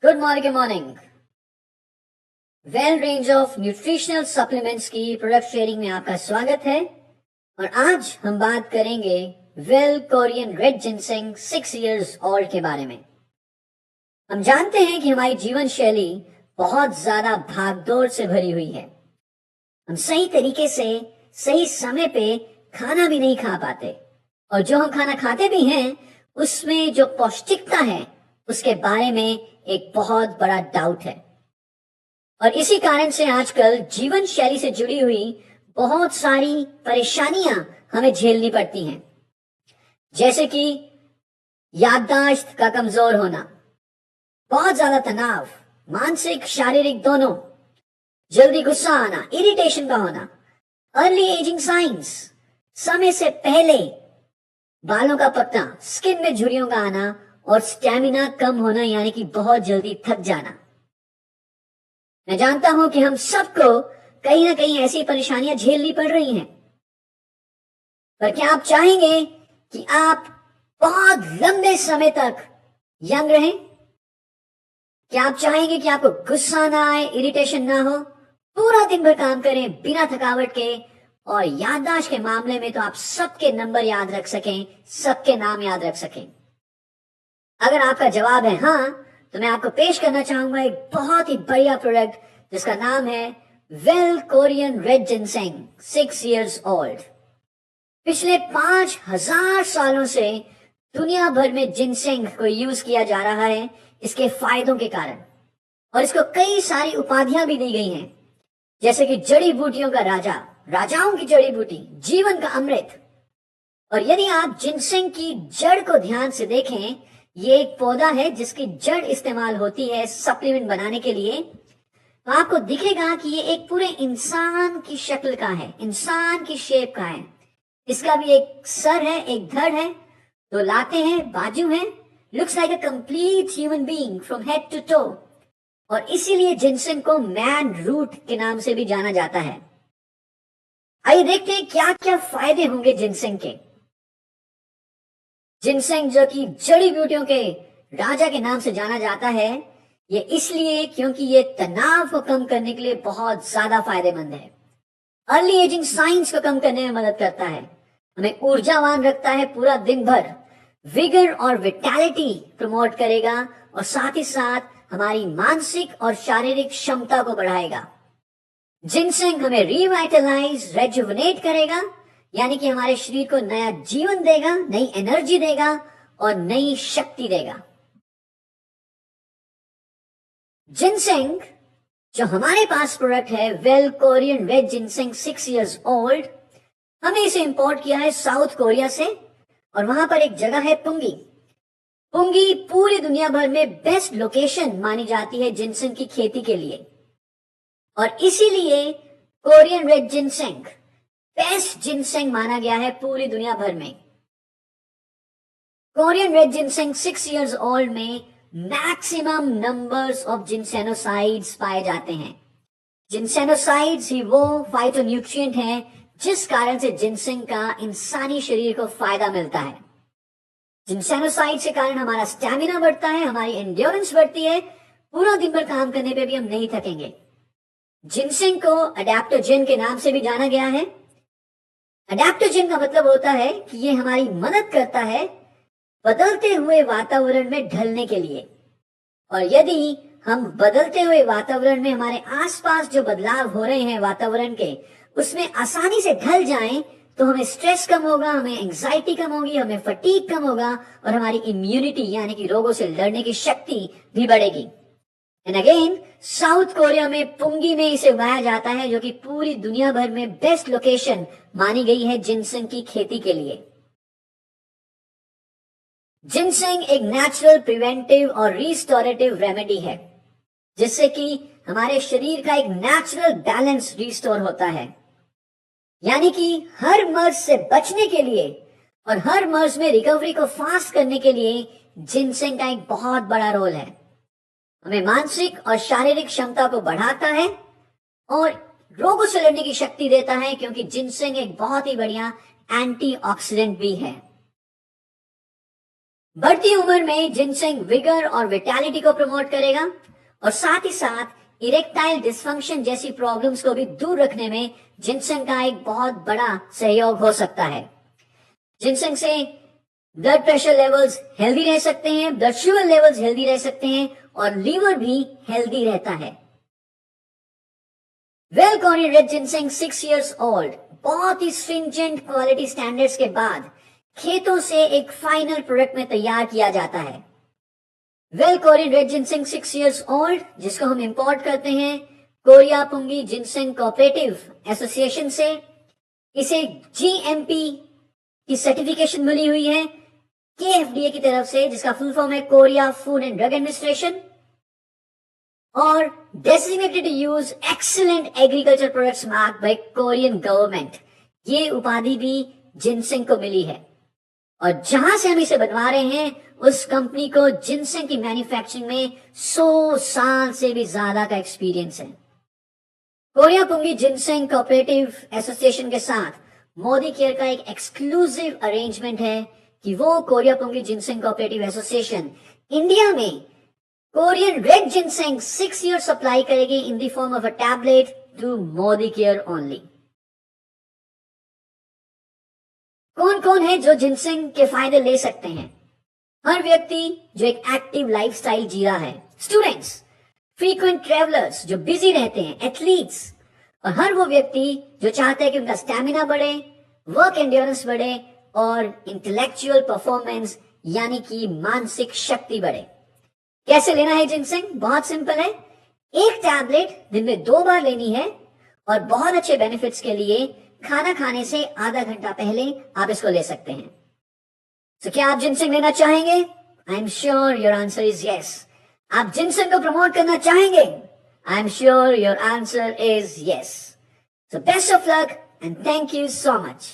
Good morning. Well range of nutritional supplements की product sharing में आपका स्वागत है। और आज हम बात करेंगे well Korean red ginseng 6 years old के बारे में। हम जानते हैं कि हमारी जीवन शैली बहुत ज्यादा भागदौड़ से भरी हुई है। हम सही तरीके से सही समय पे खाना भी नहीं खा पाते, और जो हम खाना खाते भी हैं उसमें जो पौष्टिकता है उसके बारे में एक बहुत बड़ा डाउट है। और इसी कारण से आजकल जीवन शैली से जुड़ी हुई बहुत सारी परेशानियां हमें झेलनी पड़ती हैं, जैसे कि याददाश्त का कमजोर होना, बहुत ज्यादा तनाव, मानसिक शारीरिक दोनों, जल्दी गुस्सा आना, इरिटेशन का होना, अर्ली एजिंग साइंस, समय से पहले बालों का पकना, स्किन में झुर्रियों का आना और स्टैमिना कम होना, यानी कि बहुत जल्दी थक जाना। मैं जानता हूं कि हम सबको कहीं ना कहीं ऐसी परेशानियां झेलनी पड़ रही हैं, पर क्या आप चाहेंगे कि आप बहुत लंबे समय तक यंग रहें? क्या आप चाहेंगे कि आपको गुस्सा ना आए, इरिटेशन ना हो, पूरा दिन भर काम करें बिना थकावट के, और याददाश्त के मामले में तो आप सबके नंबर याद रख सकें, सबके नाम याद रख सकें? अगर आपका जवाब है हाँ, तो मैं आपको पेश करना चाहूंगा एक बहुत ही बढ़िया प्रोडक्ट जिसका नाम है well Korean red ginseng 6 years old. पिछले 5000 सालों से दुनिया भर में जिनसेंग को यूज किया जा रहा है इसके फायदों के कारण, और इसको कई सारी उपाधियां भी दी गई हैं, जैसे कि जड़ी बूटियों का राजा, राजाओं की जड़ी बूटी, जीवन का अमृत। और यदि आप जिनसेंग की जड़ को ध्यान से देखें, ये एक पौधा है जिसकी जड़ इस्तेमाल होती है सप्लीमेंट बनाने के लिए, तो आपको दिखेगा कि ये एक पूरे इंसान की शक्ल का है, इंसान की शेप का है। इसका भी एक सर है, एक धड़ है, दो लातें हैं, बाजू हैं, looks like a complete human being from head to toe. और इसीलिए जिनसेंग को मैन रूट के नाम से भी जाना जाता है। आइए देखते हैं क्या क्या फायदे होंगे जिनसेंग के। जिनसेंग, जो कि जड़ी बूटियों के राजा के नाम से जाना जाता है, ये इसलिए क्योंकि ये तनाव को कम करने के लिए बहुत ज्यादा फायदेमंद है। अर्ली एजिंग साइंस को कम करने में मदद करता है, हमें ऊर्जावान रखता है पूरा दिन भर, विगर और विटैलिटी प्रमोट करेगा, और साथ ही साथ हमारी मानसिक और शारीरिक क्षमता को बढ़ाएगा। जिनसेंग हमें रिवाइटलाइज, रेजुविनेट करेगा, यानी कि हमारे शरीर को नया जीवन देगा, नई एनर्जी देगा और नई शक्ति देगा। जिनसेंग, जो हमारे पास प्रोडक्ट है well Korean red ginseng 6 years old, हमने इसे इंपोर्ट किया है साउथ कोरिया से, और वहां पर एक जगह है पुंगी। पुंगी पूरी दुनिया भर में बेस्ट लोकेशन मानी जाती है जिनसेंग की खेती के लिए, और इसीलिए Korean red ginseng best ginseng माना गया है पूरी दुनिया भर में। Korean red ginseng 6 years old में मैक्सिमम नंबर्स ऑफ जिनसेनोसाइड्स पाए जाते हैं। जिनसेनोसाइड्स ही वो फाइटोन्यूट्रिएंट हैं जिस कारण से जिनसेंग का इंसानी शरीर को फायदा मिलता है। जिनसेनोसाइड्स के कारण हमारा स्टैमिना बढ़ता है, हमारी एंड्योरेंस बढ़ती है, पूरा दिन भर काम करने पे भी हम नहीं थकेंगे। जिनसेंग को अडेप्टोजेन के नाम से भी जाना गया है। अडेप्टोजेन का मतलब होता है कि ये हमारी मदद करता है बदलते हुए वातावरण में ढलने के लिए, और यदि हम बदलते हुए वातावरण में हमारे आसपास जो बदलाव हो रहे हैं वातावरण के, उसमें आसानी से ढल जाएं, तो हमें स्ट्रेस कम होगा, हमें एंजाइटी कम होगी, हमें फटीग कम होगा, और हमारी इम्यूनिटी यानी कि रोगों से लड़ने की शक्ति भी बढ़ेगी। एंड अगेन, साउथ कोरिया में पुंगी में इसे उगाया जाता है, जो कि पूरी दुनिया भर में बेस्ट लोकेशन मानी गई है जिनसेंग की खेती के लिए। जिनसेंग एक नेचुरल प्रिवेंटिव और रिस्टोरेटिव रेमेडी है, जिससे कि हमारे शरीर का एक नेचुरल बैलेंस रिस्टोर होता है, यानी कि हर मर्ज से बचने के लिए और हर मर्ज में रिकवरी को फास्ट करने के लिए जिनसेंग का एक बहुत बड़ा रोल है। हमें मानसिक और शारीरिक क्षमता को बढ़ाता है और रोगों से लड़ने की शक्ति देता है, क्योंकि जिनसेंग एक बहुत ही बढ़िया एंटीऑक्सीडेंट भी है। बढ़ती उम्र में जिनसेंग विगर और विटैलिटी को प्रमोट करेगा और साथ ही साथ इरेक्टाइल डिसफंक्शन जैसी प्रॉब्लम्स को भी दूर रखने में जिनसेंग का एक बहुत बड़ा सहयोग हो सकता है। जिनसेंग से ब्लड प्रेशर लेवल्स हेल्दी रह सकते हैं, ब्लड शुगर लेवल्स हेल्दी रह सकते हैं और लीवर भी हेल्दी रहता है। Well Korean red ginseng 6 years old बहुत ही स्ट्रिंजेंट क्वालिटी स्टैंडर्ड्स के बाद खेतों से एक फाइनल प्रोडक्ट में तैयार किया जाता है। Well Korean red ginseng 6 years old, जिसको हम इंपोर्ट करते हैं Korea Punggi ginseng cooperative association से। इसे जीएमपी की सर्टिफिकेशन मिली हुई है केएफडीए की तरफ से, जिसका फुल फॉर्म है Korea food and drug administration, और designated to use excellent agriculture products marked by Korean government. ये उपाधि भी जिनसेंग को मिली है और जहां से हम इसे बनवा रहे हैं उस कंपनी को जिनसेंग की मैन्युफैक्चरिंग में 100 साल से भी ज्यादा का एक्सपीरियंस है। Korea Punggi ginseng cooperative association के साथ मोदी केयर का एक एक्सक्लूसिव अरेंजमेंट है कि वो Korea Punggi ginseng cooperative association India में Korean red ginseng 6 year supply करेगी in the form of a tablet to Modi care only. कौन कौन है जो जिनसेंग के फायदे ले सकते हैं? हर व्यक्ति जो एक एक्टिव लाइफस्टाइल जी रहा है, स्टूडेंट्स, फ्रीक्वेंट ट्रेवलर्स जो बिजी रहते हैं, एथलीट्स, और हर वो व्यक्ति जो चाहते हैं कि उनका स्टैमिना बढ़े, वर्क एंड्योरेंस बढ़े और इंटेलेक्चुअल परफॉर्मेंस यानी कि मानसिक शक्ति बढ़े। कैसे लेना है जिनसेंग? बहुत सिंपल है। एक टैबलेट दिन में 2 बार लेनी है और बहुत अच्छे बेनिफिट्स के लिए खाना खाने से आधा घंटा पहले आप इसको ले सकते हैं। तो क्या आप जिनसेंग लेना चाहेंगे? I am sure your answer is yes. आप जिनसेंग को प्रमोट करना चाहेंगे? I am sure your answer is yes. So best of luck and thank you so much.